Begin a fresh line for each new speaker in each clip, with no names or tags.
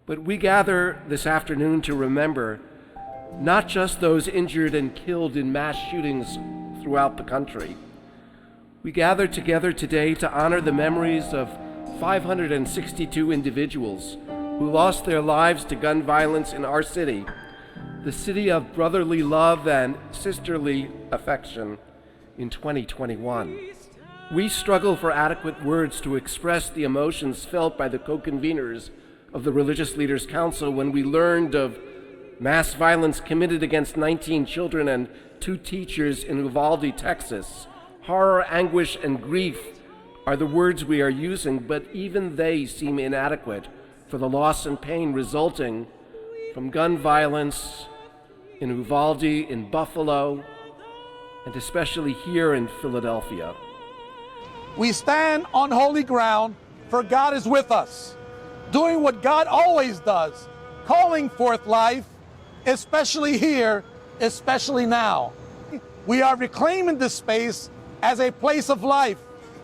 But we gather this afternoon to remember not just those injured and killed in mass shootings throughout the country. We gather together today to honor the memories of 562 individuals who lost their lives to gun violence in our city, the city of brotherly love and sisterly affection, in 2021. We struggle for adequate words to express the emotions felt by the co-conveners of the Religious Leaders Council when we learned of mass violence committed against 19 children and 2 teachers in Uvalde, Texas. Horror, anguish, and grief are the words we are using, but even they seem inadequate for the loss and pain resulting from gun violence in Uvalde, in Buffalo, and especially here in Philadelphia.
We stand on holy ground, for God is with us, doing what God always does, calling forth life, especially here, especially now. We are reclaiming this space as a place of life,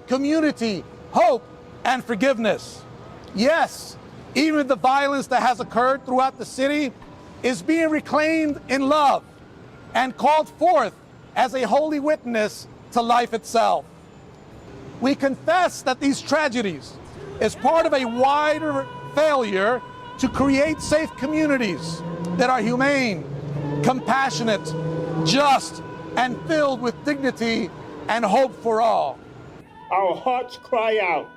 community, hope, and forgiveness. Yes, even the violence that has occurred throughout the city is being reclaimed in love and called forth as a holy witness to life itself. We confess that these tragedies is part of a wider failure to create safe communities that are humane, compassionate, just, and filled with dignity and hope for all.
Our hearts cry out,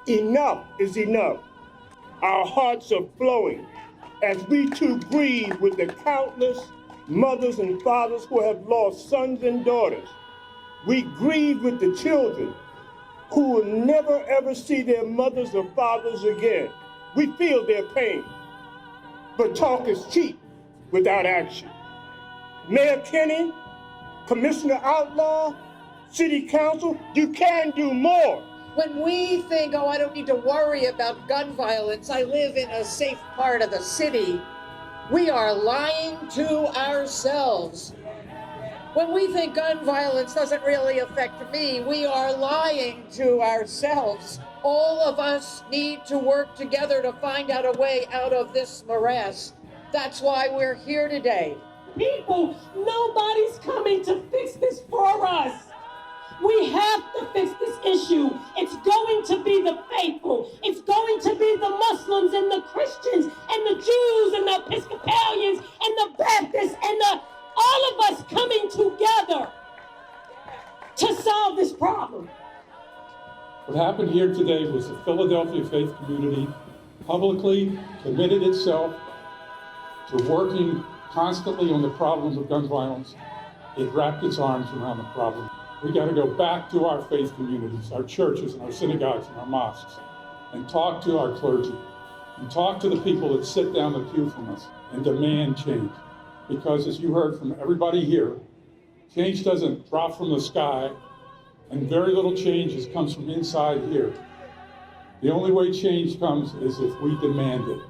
enough is enough. Our hearts are flowing as we too grieve with the countless mothers and fathers who have lost sons and daughters. We grieve with the children who will never ever see their mothers or fathers again. We feel their pain, but talk is cheap without action. Mayor Kenny, Commissioner Outlaw, City Council, you can do more.
When we think, oh, I don't need to worry about gun violence, I live in a safe part of the city, we are lying to ourselves. When we think gun violence doesn't really affect me, we are lying to ourselves. All of us need to work together to find out a way out of this morass. That's why we're here today.
People, nobody's coming to fix this for us. We have to fix this issue. It's going to be the faithful. It's going to be the Muslims and the Christians and the Jews and the Episcopalians and the Baptists and all of us coming together to solve this problem.
What happened here today was the Philadelphia faith community publicly committed itself to working constantly on the problems of gun violence. It wrapped its arms around the problem. We got to go back to our faith communities, our churches and our synagogues and our mosques, and talk to our clergy, and talk to the people that sit down the pew from us and demand change. Because as you heard from everybody here, change doesn't drop from the sky, and very little change comes from inside here. The only way change comes is if we demand it.